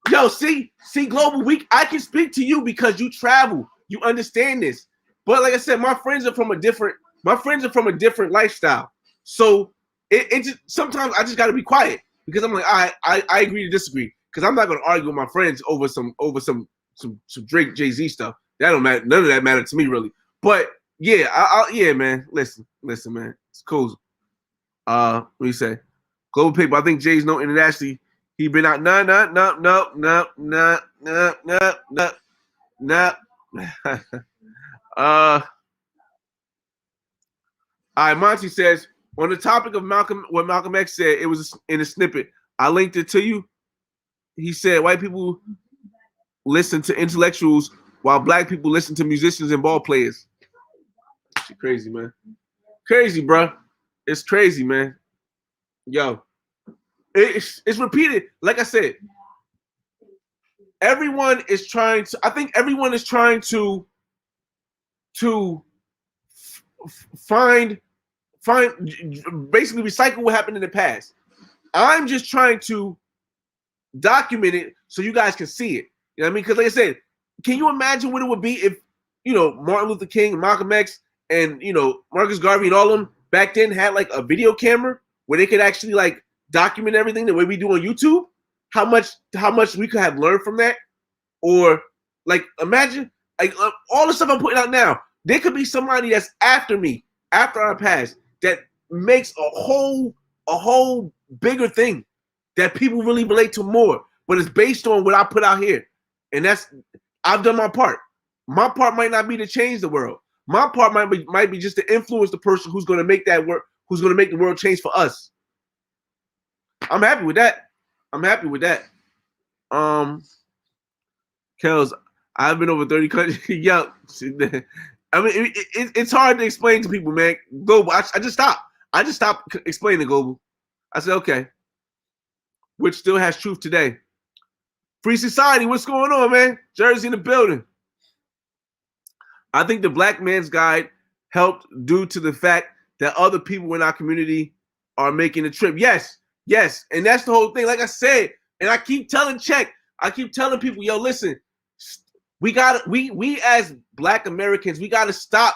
Yo, see, Global Week. I can speak to you because you travel. You understand this. But like I said, my friends are from a different lifestyle. So it just sometimes I just got to be quiet because I'm like, I agree to disagree because I'm not gonna argue with my friends over some Drake Jay-Z stuff. That don't matter. None of that mattered to me really. But yeah, yeah, man. Listen, man. It's cool. What do you say? Global Paper. I think Jay's no internationally. He been out. No. All right, Monty says, on the topic of what Malcolm X said, it was in a snippet. I linked it to you. He said white people listen to intellectuals while black people listen to musicians and ball players. Shit crazy, man. Crazy, bro. It's crazy, man. Yo. It's repeated. Like I said, everyone is trying to. I think everyone is trying to find basically recycle what happened in the past. I'm just trying to document it so you guys can see it. You know what I mean? Because like I said, can you imagine what it would be if Martin Luther King, Malcolm X, and Marcus Garvey and all of them back then had like a video camera where they could actually like document everything the way we do on YouTube? How much we could have learned from that? Or like imagine like all the stuff I'm putting out now. There could be somebody that's after me, after I pass, that makes a whole bigger thing that people really relate to more. But it's based on what I put out here. And I've done my part. My part might not be to change the world. My part might be just to influence the person who's going to make that work, who's going to make the world change for us. I'm happy with that. Kels, I've been over 30 countries. Yo, I mean, it's hard to explain to people, man. Global, I just stopped. I just stopped explaining global. I said, okay, which still has truth today. Free society, what's going on, man? Jersey in the building. I think the Black Man's Guide helped due to the fact that other people in our community are making the trip. Yes, and that's the whole thing. Like I said, and I keep telling people, yo, listen, we as Black Americans, we gotta stop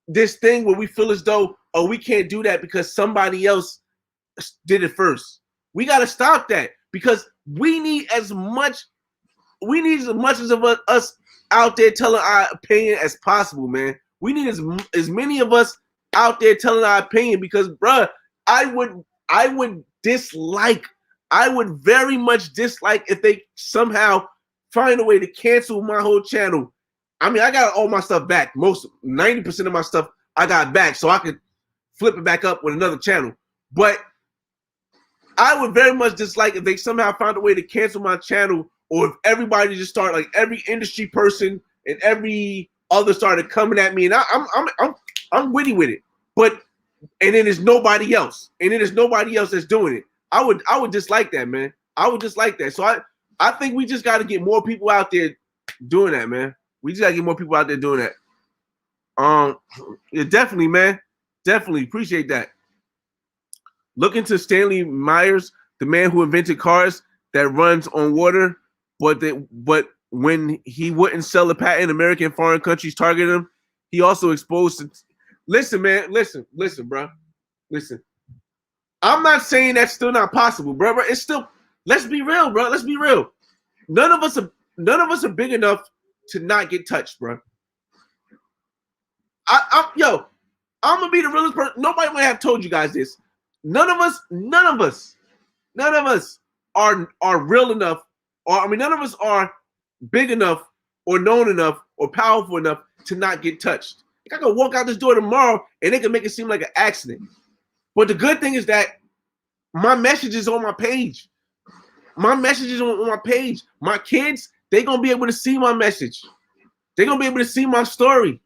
this thing where we feel as though, oh, we can't do that because somebody else did it first. We gotta stop that because we need as much of us out there telling our opinion as possible, man. We need as many of us out there telling our opinion because, bruh, I would very much dislike if they somehow find a way to cancel my whole channel. I mean, I got all my stuff back. 90% of my stuff I got back, so I could flip it back up with another channel. But I would very much dislike if they somehow found a way to cancel my channel, or if everybody just started, like every industry person and every other started coming at me, and I'm witty with it. And then there's nobody else, that's doing it. I would dislike that, man. I would dislike that. So I think we just got to get more people out there doing that, man. We just got to get more people out there doing that. Yeah, definitely, man. Definitely appreciate that. Look into Stanley Myers, the man who invented cars that runs on water, but when he wouldn't sell a patent, American and foreign countries targeted him. He also exposed. Listen, man. Listen, bro. Listen. I'm not saying that's still not possible, bro. It's still. Let's be real, bro. Let's be real. None of us are big enough to not get touched, bro. I'm gonna be the realest person. Nobody might have told you guys this. None of us are real enough, none of us are big enough or known enough or powerful enough to not get touched. Like I can walk out this door tomorrow and they can make it seem like an accident. But the good thing is that my message is on my page. My message is on my page. My kids, they're gonna be able to see my message. They're gonna be able to see my story.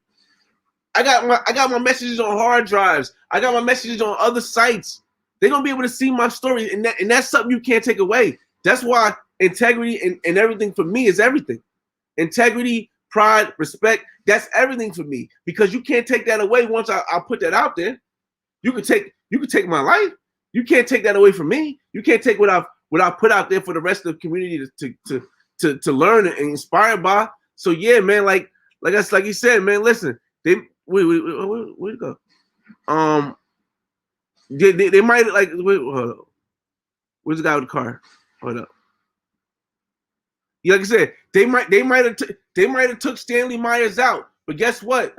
I got my messages on hard drives. I got my messages on other sites. They're gonna be able to see my story, and that's something you can't take away. That's why integrity and everything for me is everything. Integrity, pride, respect, that's everything for me. Because you can't take that away once I put that out there. You could take my life. You can't take that away from me. You can't take what I put out there for the rest of the community to learn and inspire by. So yeah, man, like you said, man, listen, where'd it go? They might like hold up. Where's the guy with the car? Hold up. Yeah, like I said, they might have took Stanley Myers out, but guess what?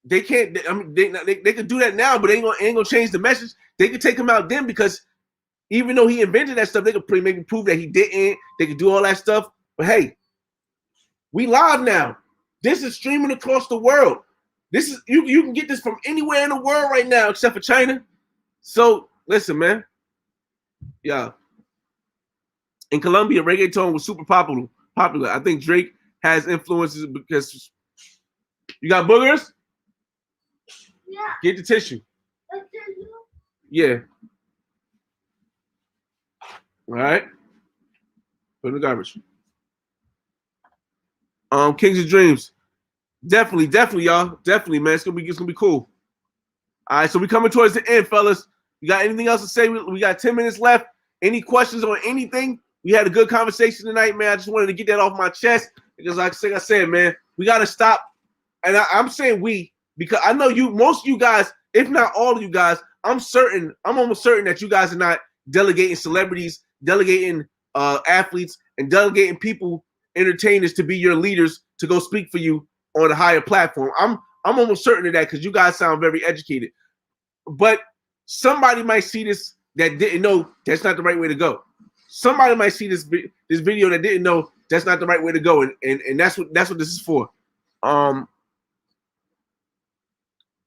They can't. I mean, they could do that now, but they ain't gonna change the message. They could take him out then because even though he invented that stuff, they could maybe prove that he didn't. They could do all that stuff, but hey, we live now. This is streaming across the world. This is you can get this from anywhere in the world right now except for China. So listen, man. Yeah. In Colombia, reggaeton was super popular. I think Drake has influences because you got boogers? Yeah. Get the tissue. Yeah. All right. Put it in the garbage. Kings of Dreams. Definitely, y'all. Definitely, man. It's gonna be cool. All right, so we coming towards the end, fellas. You got anything else to say? We got 10 minutes left. Any questions on anything? We had a good conversation tonight, man. I just wanted to get that off my chest because, like I said, man, we got to stop. And I'm saying we because I know most of you guys, if not all of you guys, I'm almost certain that you guys are not delegating celebrities, delegating athletes, and delegating people, entertainers to be your leaders to go speak for you on a higher platform. I'm almost certain of that because you guys sound very educated. But somebody might see this that didn't know that's not the right way to go. Somebody might see this video that didn't know that's not the right way to go, and that's what this is for.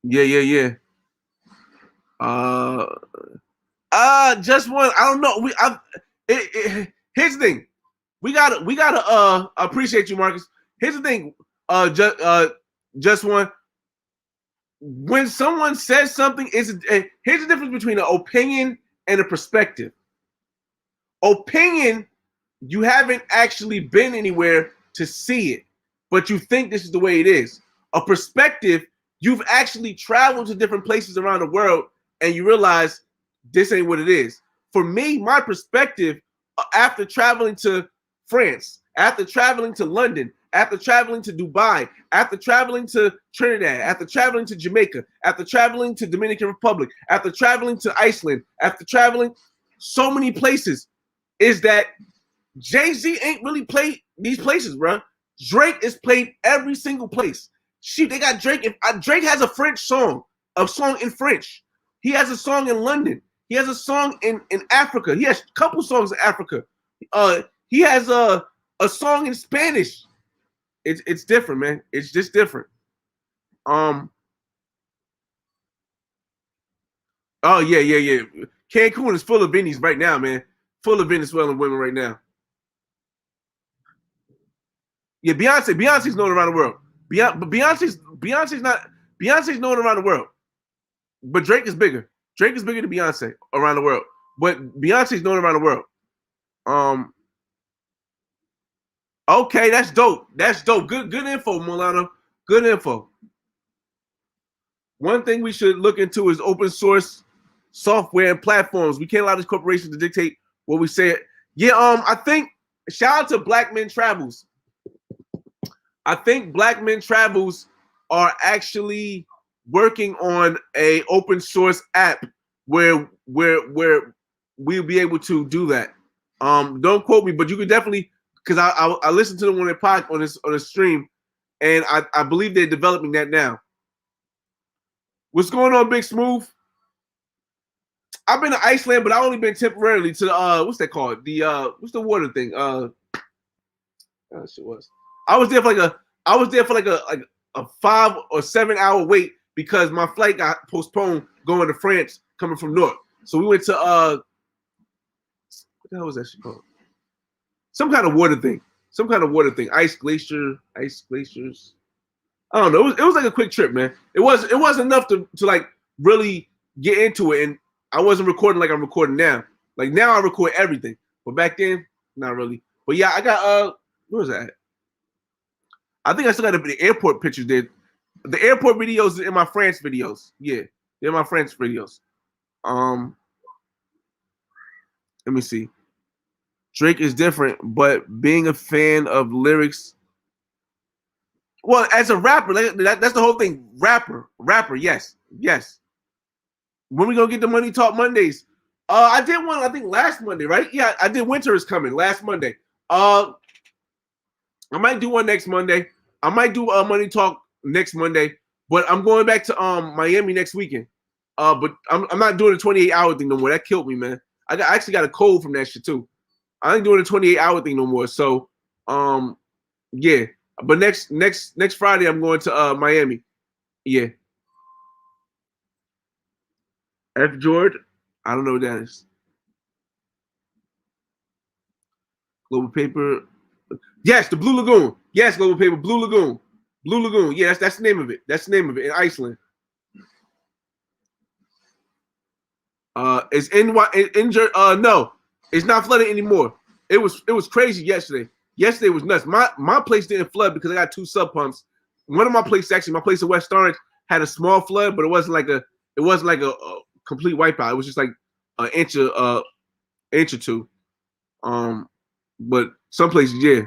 Yeah. Just one. I don't know. Here's the thing. We gotta appreciate you, Marcus. Here's the thing. Just one. When someone says something, here's the difference between an opinion and a perspective. Opinion, you haven't actually been anywhere to see it, but you think this is the way it is. A perspective, you've actually traveled to different places around the world and you realize this ain't what it is. For me, my perspective, after traveling to France, after traveling to London, after traveling to Dubai, after traveling to Trinidad, after traveling to Jamaica, after traveling to Dominican Republic, after traveling to Iceland, after traveling so many places, is that Jay-Z ain't really played these places, bro. Drake is played every single place. Shoot, they got Drake. Drake has a French song, a song in French. He has a song in London. He has a song in Africa. He has a couple songs in Africa. He has a song in Spanish. It's different, man. It's just different. Oh yeah. Cancun is full of Bennies right now, man. Full of Venezuelan women right now. Yeah, Beyonce's known around the world. But Beyonce's known around the world. But Drake is bigger. Drake is bigger than Beyonce around the world. But Beyonce's known around the world. Okay, that's dope. That's dope. Good info, Milano. Good info. One thing we should look into is open source software and platforms. We can't allow these corporations to dictate what we say. Yeah, I think shout out to Black Men Travels. I think Black Men Travels are actually working on a open source app where we'll be able to do that. Don't quote me, but you could definitely because I listened to them on their pod on a stream, and I believe they're developing that now. What's going on, Big Smooth? I've been to Iceland, but I only been temporarily to the what's that called? The what's the water thing? Shit was. I was there for like a 5 or 7 hour wait because my flight got postponed going to France coming from North. So we went to what the hell was that shit called? Some kind of water thing. Ice glaciers. I don't know. It was like a quick trip, man. It wasn't enough to like really get into it, and I wasn't recording like I'm recording now. Like now I record everything, but back then not really. But yeah, I got where was that? I think I still got the airport pictures there. The airport videos in my France videos. Yeah, they're my France videos. Let me see. Drake is different, but being a fan of lyrics. Well, as a rapper, that's the whole thing. Rapper, yes. When we gonna get the Money Talk Mondays? I did one, I think last Monday, right? Yeah, I did Winter is Coming last Monday. I might do one next Monday. I might do Money Talk next Monday, but I'm going back to Miami next weekend. But I'm not doing a 28-hour thing no more. That killed me, man. I actually got a cold from that shit too. I ain't doing a 28-hour thing no more. So yeah. But next Friday I'm going to Miami. Yeah. F. George, I don't know what that is. Global Paper. Yes, the Blue Lagoon. Yes, Global Paper, Blue Lagoon. Blue Lagoon. Yeah, that's the name of it. That's the name of it in Iceland. It's no, it's not flooded anymore. It was crazy yesterday. Yesterday was nuts. My place didn't flood because I got 2 sub pumps. One of my places, actually, my place in West Orange, had a small flood, but it wasn't like a complete wipeout. It was just like an inch or two. But some places, yeah.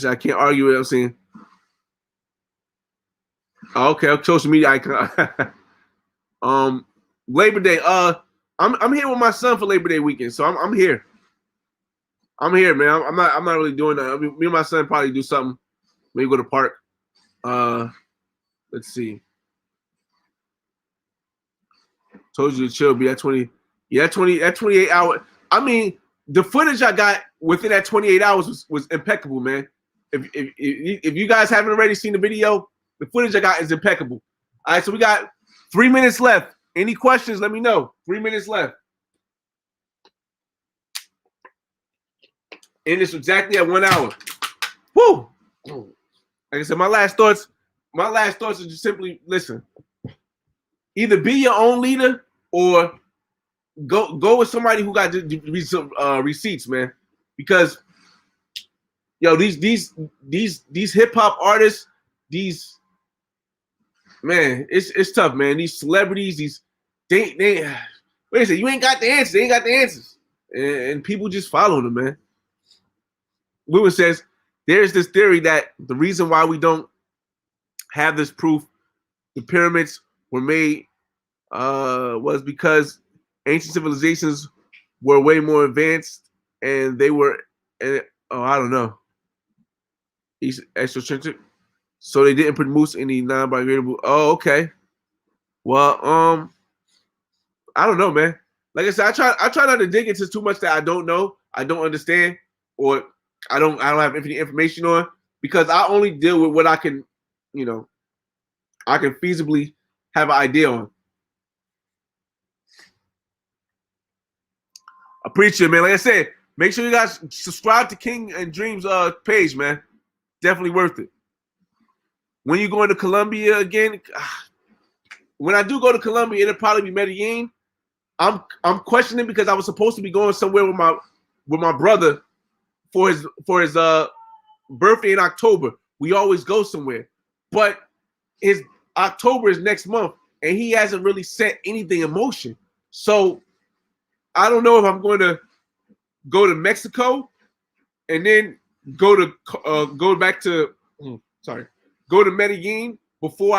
I can't argue with it. I'm saying. Oh, okay, social media icon. Labor Day. I'm here with my son for Labor Day weekend, so I'm here. I'm here, man. I'm not really doing that. I mean, me and my son probably do something. Maybe go to the park. Let's see. Told you to chill. Be at 20. Yeah, 28 hours. I mean, the footage I got within that 28 hours was impeccable, man. If you guys haven't already seen the video, the footage I got is impeccable. All right, so we got 3 minutes left. Any questions? Let me know. 3 minutes left. And it's exactly at 1 hour. Woo! Like I said, my last thoughts are just simply listen. Either be your own leader or go with somebody who got receipts, man. Because these hip hop artists, it's tough, man. These celebrities, they wait a second, you ain't got the answers. They ain't got the answers, and people just follow them, man. Lewis says there's this theory that the reason why we don't have this proof the pyramids were made was because ancient civilizations were way more advanced, and they were, I don't know, extracentric, so they didn't produce any non-biodegradable. Oh, okay. Well, I don't know, man. Like I said, I try not to dig into too much that I don't know, I don't understand, or I don't have any information on, because I only deal with what I can, I can feasibly have an idea on. Appreciate it, man. Like I said, make sure you guys subscribe to King and Dreams page, man. Definitely worth it. When you going to Colombia again? When I do go to Colombia, it'll probably be Medellin. I'm questioning because I was supposed to be going somewhere with my brother for his birthday in October. We always go somewhere, but his October is next month, and he hasn't really set anything in motion. So I don't know if I'm going to go to Mexico and then go to Medellin before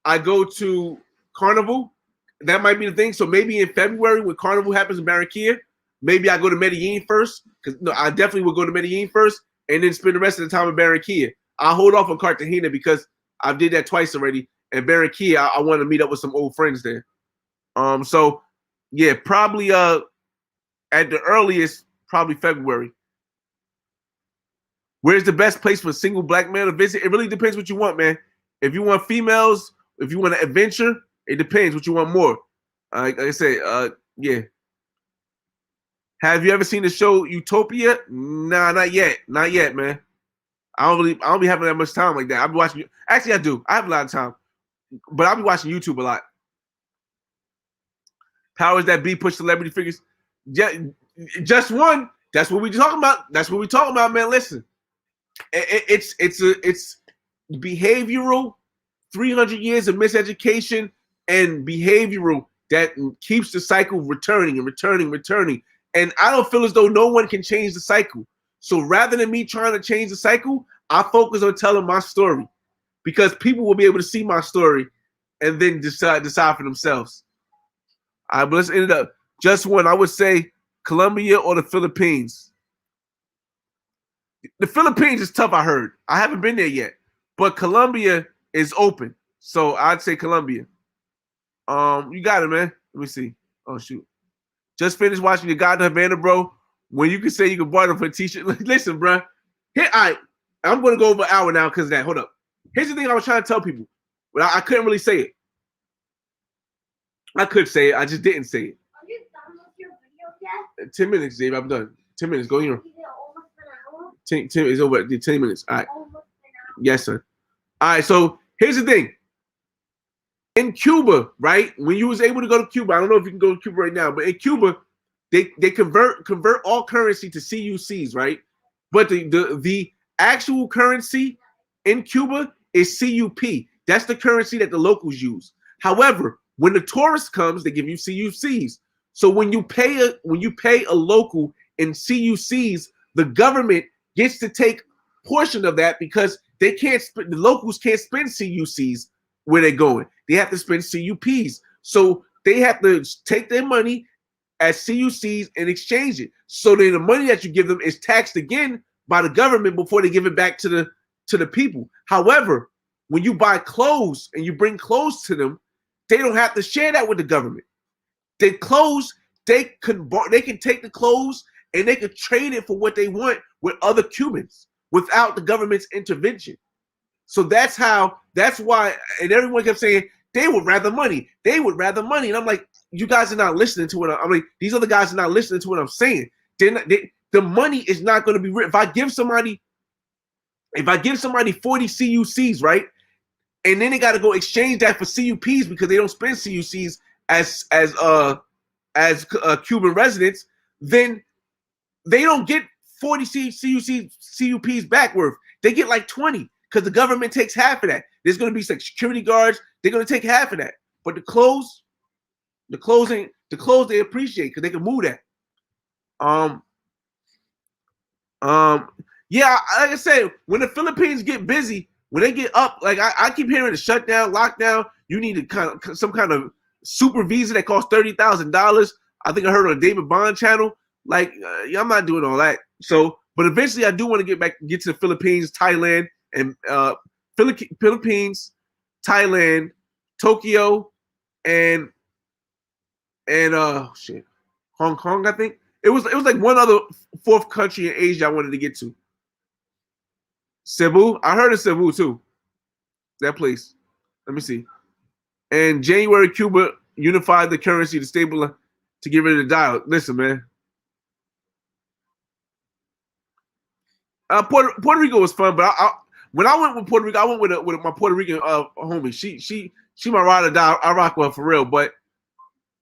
I go to Carnival. That might be the thing. So maybe in February when Carnival happens in Barranquilla, maybe I go to Medellin first, because I definitely will go to Medellin first and then spend the rest of the time in Barranquilla. I'll hold off on Cartagena because I did that twice already. And Barranquilla, I want to meet up with some old friends there. So yeah, probably at the earliest, probably February. Where's the best place for a single black man to visit? It really depends what you want, man. If you want females, if you want an adventure, it depends what you want more. Like I said, yeah. Have you ever seen the show Utopia? Nah, not yet. Not yet, man. I don't be having that much time like that. I'll be watching. Actually, I do. I have a lot of time, but I'll be watching YouTube a lot. Powers that be push celebrity figures. Just one. That's what we talking about. That's what we talking about, man. Listen, it's behavioral. 300 years of miseducation and behavioral that keeps the cycle returning and returning. And I don't feel as though no one can change the cycle. So rather than me trying to change the cycle, I focus on telling my story, because people will be able to see my story and then decide for themselves. All right, but let's end it up. Just one. I would say Colombia or the Philippines. The Philippines is tough, I heard. I haven't been there yet. But Colombia is open. So I'd say Colombia. You got it, man. Let me see. Oh, shoot. Just finished watching your God Havana, bro. When you can say you can barter for a t-shirt. Listen, bro. Here, all right. I'm going to go over an hour now because of that. Hold up. Here's the thing I was trying to tell people, but I couldn't really say it. I could say it. I just didn't say it. Are you done with your video yet? 10 minutes, Dave. I'm done. 10 minutes. Go here. Is it almost an hour? 10 is over. 10 minutes. All right. Almost an hour. Yes, sir. All right. So here's the thing. In Cuba, right? When you was able to go to Cuba, I don't know if you can go to Cuba right now, but in Cuba, they convert all currency to CUCs, right? But the actual currency in Cuba is CUP. That's the currency that the locals use. However, when the tourist comes, they give you CUCs. So when you pay a local in CUCs, the government gets to take portion of that because the locals can't spend CUCs where they're going. They have to spend CUPs. So they have to take their money as CUCs and exchange it. So then the money that you give them is taxed again by the government before they give it back to the people. However, when you buy clothes and you bring clothes to them, they don't have to share that with the government. They can take the clothes and they can trade it for what they want with other Cubans without the government's intervention. So that's why, and everyone kept saying they would rather money. They would rather money. And I'm like, you guys are not listening to what these other guys are not listening to what I'm saying. The money is not going to be if I give somebody 40 CUCs, right? And then they got to go exchange that for CUPs because they don't spend CUCs as Cuban residents, then they don't get 40 CUPs back worth. They get like 20 because the government takes half of that. There's going to be like security guards. They're going to take half of that. But the clothes they appreciate because they can move that. Yeah, like I said, when the Philippines get busy, when they get up, like I keep hearing the shutdown, lockdown, you need some kind of super visa that costs $30,000. I think I heard on a David Bond channel. Like, I'm not doing all that. So, but eventually, I do want to get to the Philippines, Thailand, and Philippines, Thailand, Tokyo, and Hong Kong. I think it was like one other fourth country in Asia I wanted to get to. Cebu. I heard of Cebu too. That place. Let me see. And January, Cuba unified the currency to get rid of the dollar. Listen, man. Puerto Rico was fun, but when I went with Puerto Rico, I went with my Puerto Rican homie. She my ride or die. I rock with her for real. But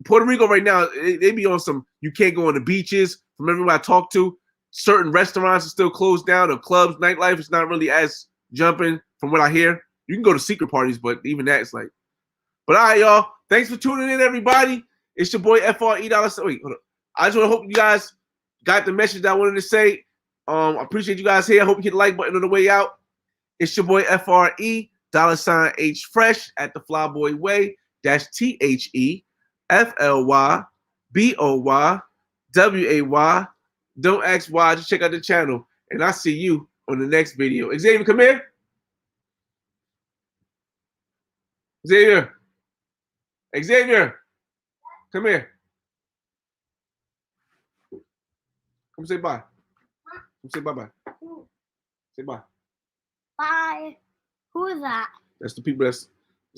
Puerto Rico right now, they be on some. You can't go on the beaches. From everyone I talk to, certain restaurants are still closed down. The clubs, nightlife is not really as jumping. From what I hear, you can go to secret parties, but even that is like. But all right, y'all. Thanks for tuning in, everybody. It's your boy FRE. Wait, hold up. I just want to hope you guys got the message that I wanted to say. I appreciate you guys here. I hope you hit the like button on the way out. It's your boy FRE, $H Fresh at the Flyboy Way. That's THEFLYBOYWAY. Don't ask why. Just check out the channel. And I'll see you on the next video. Xavier, come here. Xavier, come here. Come say bye. Come say bye-bye. Say bye. Bye. Who is that? That's the people that's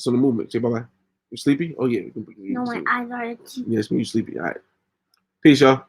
on the movement. Say bye-bye. You sleepy? Oh, yeah. No, my eyes are itchy. Yes, me, you sleepy. All right. Peace, y'all.